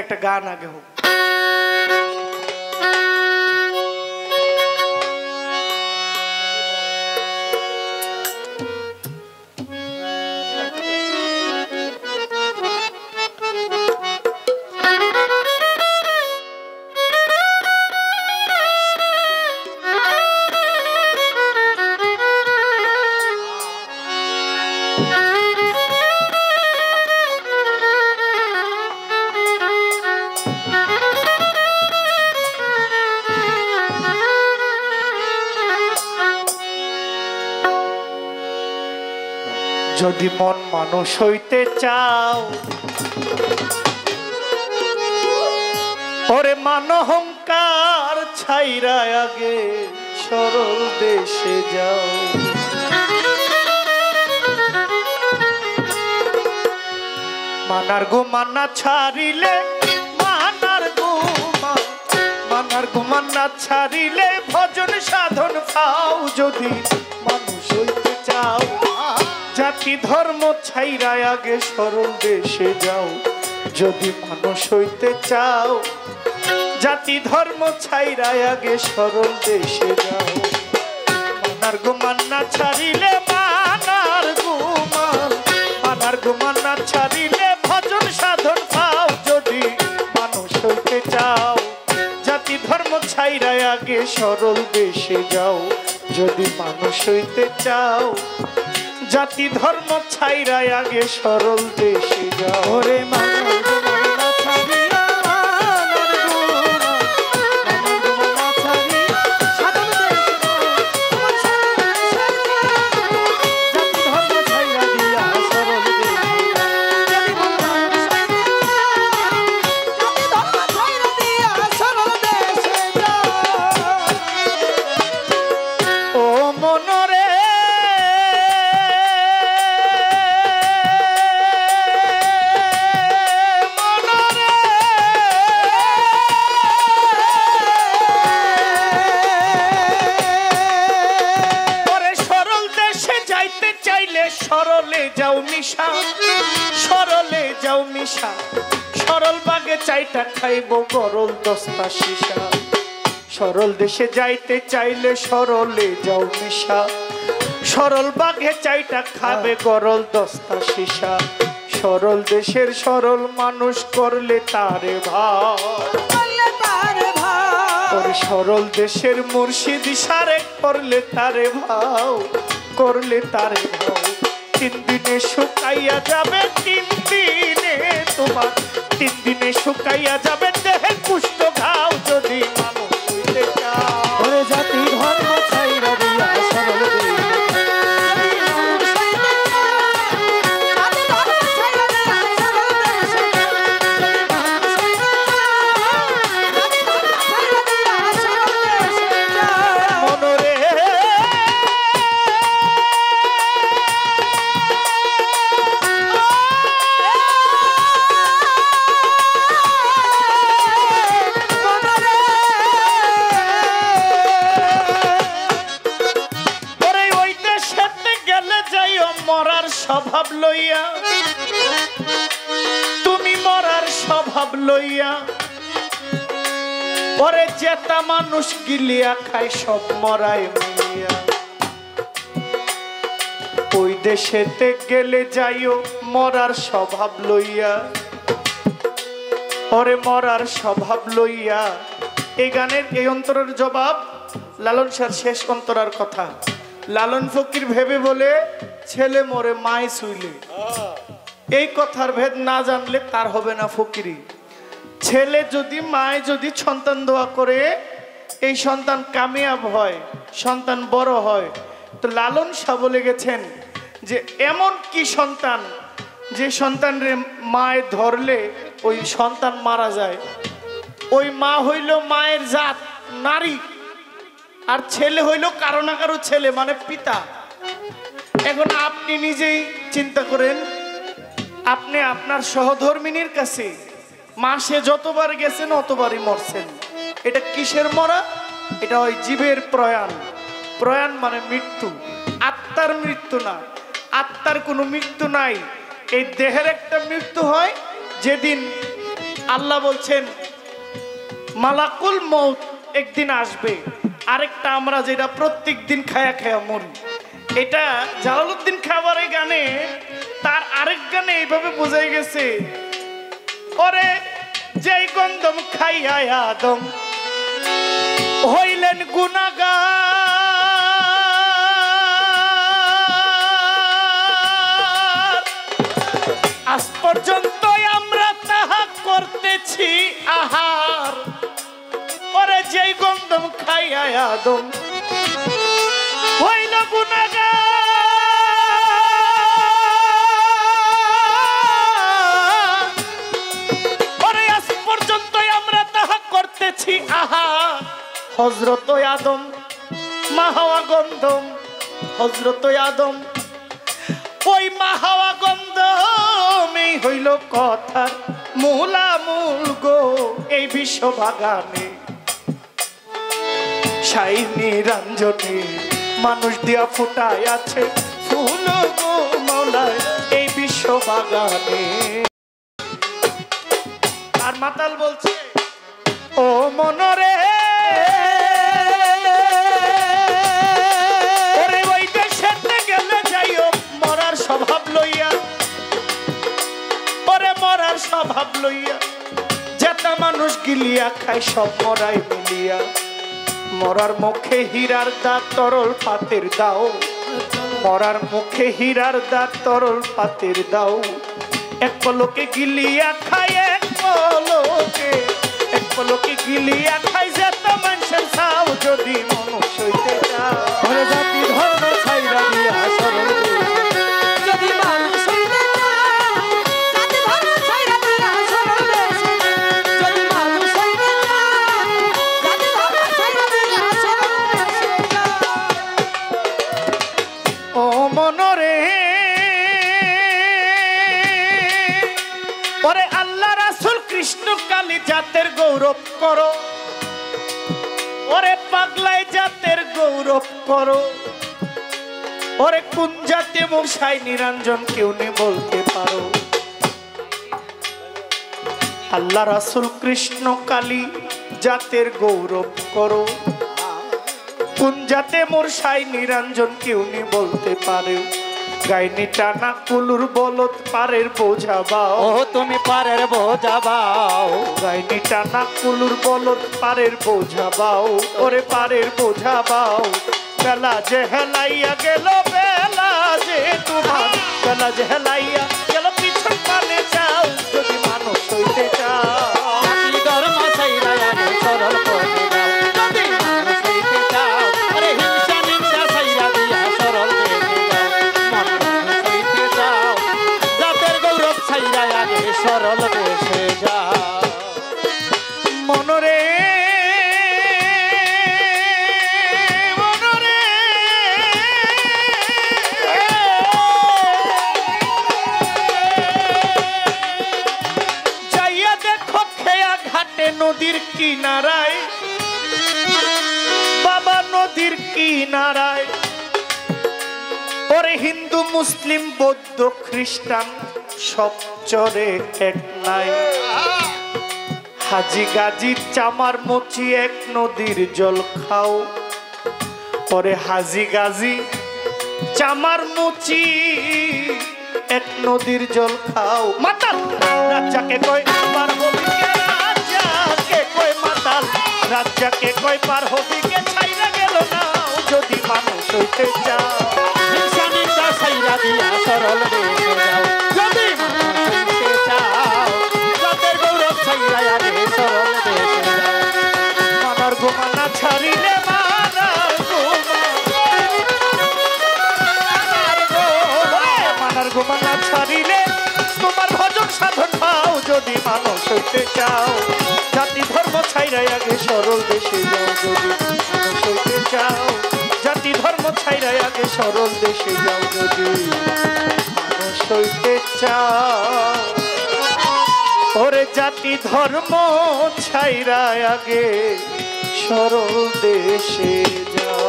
একটা গান আগে হোক। যদি মন মানুষ হইতে চাও, ওরে মান অহংকার ছাইরা আগে সরল দেশে যাও। মানার গুমানা ছাড়িলে মানার গুমানা ছাড়িলে ভজন সাধন পাও। যদি মানুষ হইতে চাও, জাতি ধর্ম ছাইরা আগে সরল দেশে যাও। যদি মানুষ হইতে চাও, জাতি ধর্ম ছাইরা আগে সরল দেশে যাও। মানার গুমান না ছাড়িলে মানার গুমান না ছাড়িলে ভজন সাধন পাও। যদি মানুষ হইতে চাও, জাতি ধর্ম ছাইরা আগে সরল দেশে যাও। যদি মানুষ হইতে চাও, জাতি ধর্ম ছাইরা আগে সরল দেশে যাও। রে সরলে যাও মিশা, সরল বাগে চাইটা খাইব গরল দস্তা শিশা। সরল দেশে যাইতে চাইলে সরলে যাও মিশা, সরল বাগে চাইটা খাবে গরল দস্তা শিশা। সরল দেশের সরল মানুষ করলে তারে ভাও, সরল দেশের মুর্শিদ ইশারে করলে তারে ভাও, করলে তারে ভাও। 3 দিনে শুকাইয়া যাবে, 3 দিনে তোমার 3 দিনে শুকাইয়া যাবে দেহের কুষ্ঠ ঘাও। যদি মানুষ হইতে চাও, জাতি ধর্ম ছাইরা দিয়া সরল স্বভাব লইয়া, তুমি মরার স্বভাব লইয়া। পরে জেতা মানুষ গিলিয়া খায় সব মরায় মিলিয়া। ওই দেশেতে গেলে যাইও মরার স্বভাব লইয়া, পরে মরার স্বভাব লইয়া। এই গানের এই অন্তরের জবাব লালন শাহর শেষ অন্তরার কথা। লালন ফকির ভেবে বলে ছেলে মরে মায় শুইলে, এই কথার ভেদ না জানলে তার হবে না ফকিরি। ছেলে যদি মায় যদি সন্তান দোয়া করে, এই সন্তান কামিয়াব হয়, সন্তান বড় হয়। তো লালন শাহ বলে গেছেন যে এমন কি সন্তান, যে সন্তানরে মায় ধরলে ওই সন্তান মারা যায়। ওই মা হইল মায়ের জাত নারী, আর ছেলে হইল কারো না কারো ছেলে, মানে পিতা। এখন আপনি নিজেই চিন্তা করেন, আপনি আপনার সহধর্মিনীর কাছে মাসে যতবার গেছেন অতবারই মরছেন। এটা কিসের মরা? এটা ওই জীবের প্রয়াণ। প্রয়াণ মানে মৃত্যু, আত্মার মৃত্যু না। আত্মার কোনো মৃত্যু নাই। এই দেহের একটা মৃত্যু হয় যেদিন আল্লাহ বলছেন মালাকুল মউত একদিন আসবে। আরেকটা আমরা যেটা প্রত্যেক দিন খায়া খায়া মরি, এটা জালালউদ্দিন খাবারের গানে তার আরেক গানে এইভাবে বোঝাই গেছে, ওরে যেই গন্ধম খাইয়া আদম হইলেন গুনাহগার, আজ পর্যন্ত আমরা তাহা করতেছি আহার। ওরে যেই গন্ধম খাইয়া আদম হইল গুনাহগার, ওরে আজ পর্যন্ত আমরা তাহা করতেছি আহার। হযরত আদম মা হাওয়া গন্ধম, হযরত আদম ওই মা হাওয়া গন্ধম, এই হইল কথার মূলামূল গো। এই বিশ্ব বাগানে সাই নিরঞ্জনে মানুষ দিয়া ফুটায় আছে ফুল গো মৌলায় এই বিশ্ব বাগানে। আর মাতাল বলছে ও মনরে ওরে ওই দেশেতে গেলে যাইও মরার স্বভাব লইয়া, ওরে মরার স্বভাব লইয়া, যেটা মানুষ গিলিয়া খায় সব মরাই মিলিয়া। মরার মুখে হীরার দাঁত তরল পাতের দাও, মরার মুখে হীরার দাঁত তরল পাতের দাও। এক পলকে গিলিয়া খায়, এক পলকে গিলিয়া খাই যেত মানুষের চাও। যদি মনুষ্য হইতে চাও ওরে জাতি ধর্ম ছাইরা দিয়া সরল যদি মানুষ হইতে চাও, জাতি ধর্ম ছাইরা দিয়া সরল দেশে। যদি মানুষ হইতে চাও, জাতি ধর্ম ছাইরা দিয়া সরল দেশে যাও। ও মনরে ওরে আল্লাহ রাসূল কৃষ্ণ কালী জাতের গৌরব করো, ওরে পাগলাই জাতের গৌরব করো। ওরে কোন জাতে মোর সাই নিরঞ্জন কেউ নেই বলতে পারো। আল্লাহ রাসূল কৃষ্ণ কালী জাতের গৌরব করো, কোন জাতে মোর সাই নিরঞ্জন কেউ নেই বলতে পারো। গাইনি টানা কুলুর বলদ পারের বোঝা বাও, ও তুমি পারের বোঝা বাও। গাইনি টানা কুলুর বলদ পারের বোঝা বাও, ওরে পারের বোঝা বাও। বেলা যে হেলাইয়া গেল, বেলা যে তোমার, বেলা যে হেলাইয়া গেল পিছন পানে যাও। যদি মানুষ হইতে চাও জাতি ধর্ম ছাইরা আগে সরল পথে যাও। যদি মানুষ হইতে চাও আরে হিংসা নিন্দা ছাইরা দিয়া সরল দেশে যাও। মানুষ হইতে চাও জাতের গৌরব ছাইরা আগে সরল দেশে যাও। মনরে মনরে যাইয়া দেখো খেয়া ঘাটে নদীর কিনারায়, বাবা নদীর কিনারায়। ওরে হিন্দু মুসলিম বৌদ্ধ খ্রিস্টান সব চরে এক নাই। হাজি গাজি চামার মুচি এক নদীর জল খাও, পরে হাজি গাজি চামার মুচি এক নদীর জল খাও। মাতাল রাজ্জাকে কই পার হবি কে, রাজ্জাকে কই মাতাল রাজ্জাকে কই পার হবি কে, ছাইরা গেল না যদি মানুষ হইতে চাও। হিংসা নিন্দা ছাইরা দিয়া সরল দেশে যাও। যদি মানুষ হইতে চাও জাতের গৌরব ছাইরা আগে সরল দেশে যাও। মানার গোমানা ছাড়িলে মানার মানার গোমানা ছাড়িলে তোমার ভজন সাধন পাও। যদি মানুষ হইতে চাও জাতি ধর্ম ছাইরা আগে সরল দেশে যাও। যদি মানুষ হইতে চাও জাতি ধর্ম ছাইরা আগে সরল দেশে যাও। যদি মানুষ হইতে চাও ওরে জাতি ধর্ম ছাইরা আগে সরল দেশে যাও।